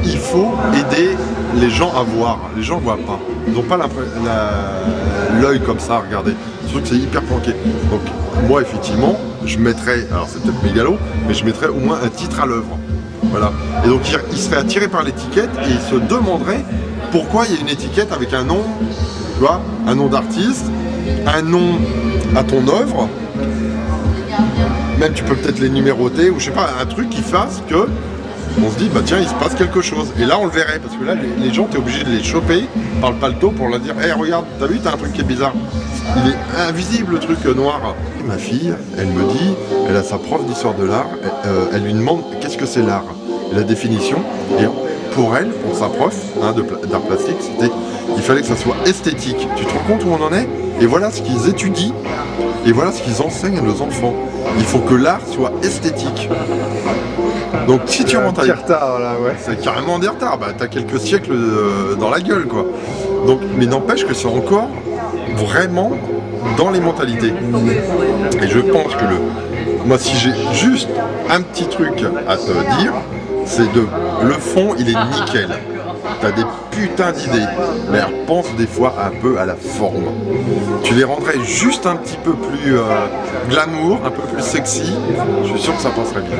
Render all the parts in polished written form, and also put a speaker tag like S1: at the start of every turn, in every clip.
S1: Il faut aider les gens à voir. Les gens ne voient pas. Ils n'ont pas l'œil comme ça, regardez. Surtout que c'est hyper planqué. Donc moi, effectivement, je mettrais, alors c'est peut-être mégalo, mais je mettrais au moins un titre à l'œuvre. Voilà. Et donc il serait attiré par l'étiquette et il se demanderait pourquoi il y a une étiquette avec un nom, tu vois, un nom d'artiste, un nom à ton œuvre. Même tu peux peut-être les numéroter ou je sais pas, un truc qui fasse que on se dit bah tiens il se passe quelque chose. Et là on le verrait parce que là les gens t'es obligé de les choper par le paletot pour leur dire hey, regarde, t'as vu, t'as un truc qui est bizarre. Il est invisible le truc noir. Ma fille, elle me dit, elle a sa prof d'histoire de l'art, elle lui demande qu'est-ce que c'est l'art, la définition. Et pour elle, pour sa prof d'art plastique, c'était il fallait que ça soit esthétique. Tu te rends compte où on en est? Et voilà ce qu'ils étudient et voilà ce qu'ils enseignent à nos enfants. Il faut que l'art soit esthétique. Donc si tu rentres avec...
S2: retard là, ouais.
S1: C'est carrément des retards, bah t'as quelques siècles dans la gueule quoi. Donc, mais n'empêche que c'est encore vraiment dans les mentalités. Et je pense que moi si j'ai juste un petit truc à te dire, c'est le fond il est nickel. T'as des putains d'idées, mais pense des fois un peu à la forme. Tu les rendrais juste un petit peu plus glamour, un peu plus sexy, je suis sûr que ça passerait bien.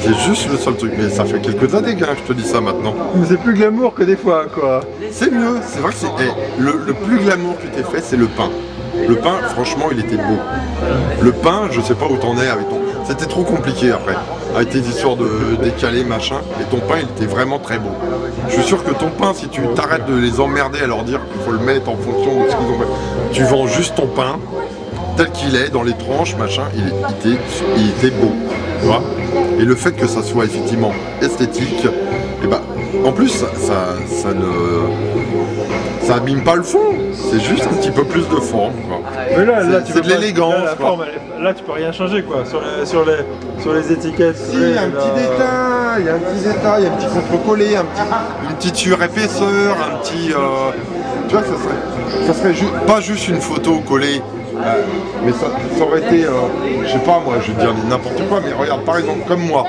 S1: C'est juste le seul truc, mais ça fait quelques années que je te dis ça maintenant.
S2: Mais c'est plus glamour que des fois, quoi.
S1: C'est mieux, c'est vrai que c'est... le plus glamour que tu t'es fait, c'est le pain. Le pain, franchement, il était beau. Le pain, je sais pas où t'en es avec ton... C'était trop compliqué après, avec tes histoires de décalé, machin. Et ton pain, il était vraiment très beau. Je suis sûr que ton pain, si tu t'arrêtes de les emmerder à leur dire qu'il faut le mettre en fonction de ce qu'ils ont fait, tu vends juste ton pain, tel qu'il est, dans les tranches, machin, il était beau. Tu vois ? Et le fait que ça soit effectivement esthétique, et bah, en plus, ça abîme pas le fond, c'est juste un petit peu plus de forme, quoi.
S2: Mais là,
S1: c'est de l'élégance.
S2: Là, tu peux rien changer, quoi, sur les étiquettes.
S1: Si, il y a un petit détail, il y a un petit contre-collé, une petite surépaisseur, un petit... tu vois, ça serait pas juste une photo collée. Mais ça aurait été, je sais pas moi, je vais dire n'importe quoi, mais regarde par exemple comme moi,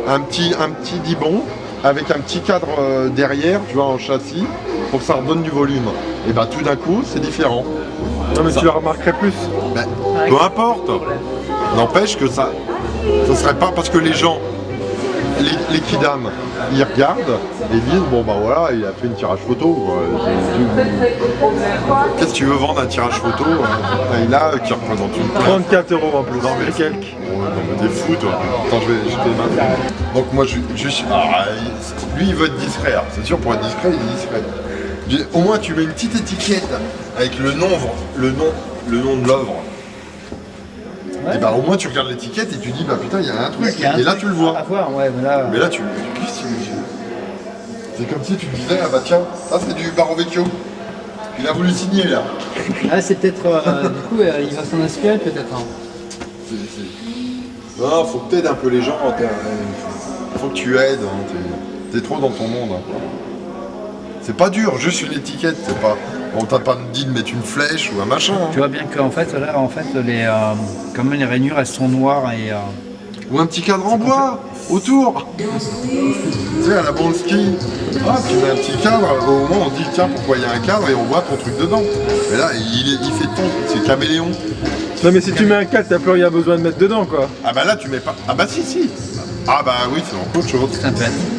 S1: un petit dibon avec un petit cadre derrière, tu vois, en châssis, pour que ça redonne du volume. Et bah tout d'un coup, c'est différent.
S2: Non mais ça, tu la remarquerais plus.
S1: Ben, peu importe. N'empêche que ça serait pas parce que les gens, les kidam, ils regardent et disent bon bah voilà, il a fait une tirage photo. Qu'est-ce que tu veux vendre un tirage photo et là qui représente une plainte.
S2: 34 € en plus. Non mais quelques.
S1: Oh, non mais t'es fou toi. Attends, je vais maintenant. Donc moi lui il veut être discret. Alors, c'est sûr pour être discret il est discret. Au moins tu mets une petite étiquette avec le nom de l'œuvre. Ouais. Et bah au moins tu regardes l'étiquette et tu dis bah putain il y a un truc et là tu le vois.
S3: Ouais,
S1: mais là tu c'est comme si tu disais ah bah tiens ça c'est du Baro Vecchio. Il a voulu signer là.
S3: Ah c'est peut-être du coup il va s'en inspirer peut-être. Hein.
S1: Non faut que t'aides un peu les gens. Faut que tu aides. Hein. T'es trop dans ton monde. Hein. C'est pas dur, juste une étiquette, c'est pas... On t'a pas dit de mettre une flèche ou un machin. Hein.
S3: Tu vois bien qu'en fait, là, comme les rainures, elles sont noires et...
S1: Ou un petit cadre en bois, autour. Tu sais, à la Bonsky, tu mets un petit cadre, au moment on se dit, tiens, pourquoi il y a un cadre et on voit ton truc dedans. Mais là, il fait ton, c'est caméléon.
S2: Non mais si tu mets un cadre, t'as plus rien besoin de mettre dedans, quoi.
S1: Ah bah là, tu mets pas... Ah bah si. Ah bah oui, c'est encore autre chose.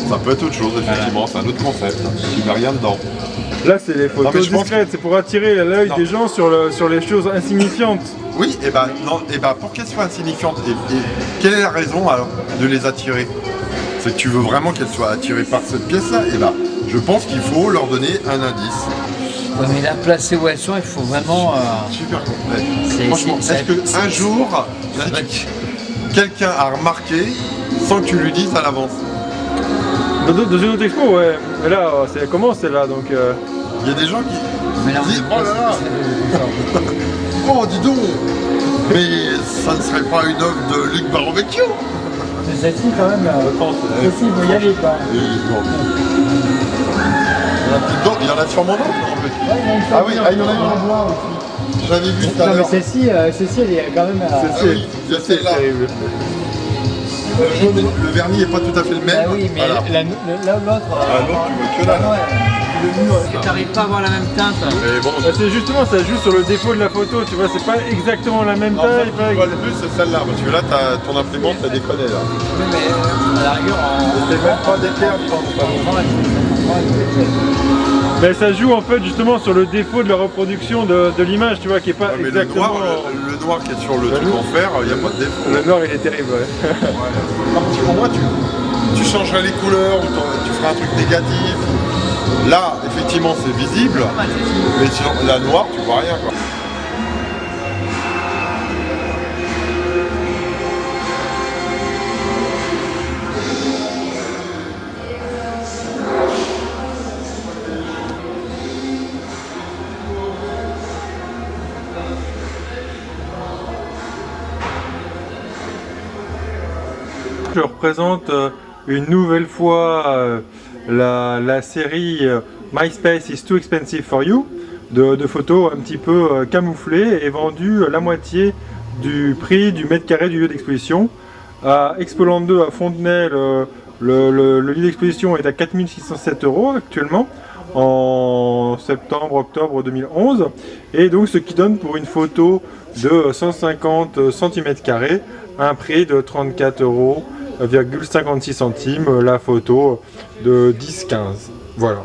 S1: Ça peut être autre chose, effectivement, c'est un autre concept. Tu mets rien dedans.
S2: Là, c'est les
S1: Non,
S2: photos
S1: mais je pense
S2: discrètes, c'est pour attirer l'œil
S1: Non.
S2: des gens sur les choses insignifiantes.
S1: Oui, et ben non, et ben pour qu'elles soient insignifiantes, et quelle est la raison alors de les attirer? C'est que tu veux vraiment qu'elles soient attirées par cette pièce-là, et ben je pense qu'il faut leur donner un indice.
S3: Ouais, mais là, placer où elles sont, il faut vraiment.
S1: Super complet.
S3: C'est-
S1: Franchement,
S3: c'est-
S1: est-ce qu'un jour, quelqu'un a remarqué sans que tu lui dises à l'avance?
S2: Dans une autre expo, ouais. Mais là, elle commence celle-là, donc.
S1: Il y a des gens qui
S3: Mais là, on
S1: disent
S3: est
S1: oh là là, oh dis donc, mais ça ne serait pas une œuvre de Luc Barovecchio?
S3: Mais celle-ci, quand même, celle-ci, il faut y aller, quoi.
S1: Il y en a plus dedans, il y en a sûrement d'autres en plus. Ah oui, il y en a une en bois aussi. J'avais vu tout à
S3: Non, mais
S1: l'heure.
S3: celle-ci, elle est quand même.
S1: Ah oui, il y a celle-là.
S2: terrible.
S1: Le vernis n'est pas tout à fait le même.
S3: Ah oui, mais
S1: Voilà.
S3: l'autre.
S1: Ah, l'autre, tu vois que là.
S3: Le mur, est-ce que t'arrives pas à avoir la même teinte?
S1: Mais bon,
S2: Bah, c'est justement, ça joue sur le défaut de la photo, tu vois, c'est pas exactement la même
S1: en fait,
S2: taille.
S1: ce que tu vois le plus, c'est celle-là, parce que là, ton imprimante, t'as déconné là.
S3: Oui, mais à la rigueur,
S1: C'est même pas d'équerre, je pense.
S2: Mais ça joue en fait justement sur le défaut de la reproduction de l'image, tu vois, qui est pas
S1: Ouais, mais
S2: exactement.
S1: le noir qui est sur le truc en fer, il n'y a pas de défaut.
S2: Le noir, il est terrible, ouais.
S1: Au moins, tu changerais les couleurs ou tu ferais un truc négatif. Là, effectivement, c'est visible, mais sur la noire, tu vois rien, quoi.
S2: Je représente une nouvelle fois la série MySpace is too expensive for you de photos un petit peu camouflées et vendues la moitié du prix du mètre carré du lieu d'exposition. À Expoland 2 à Fontenay, le lieu d'exposition est à 4607 € actuellement en septembre-octobre 2011 et donc ce qui donne pour une photo de 150 cm² un prix de 34,56 € la photo de 10-15. Voilà.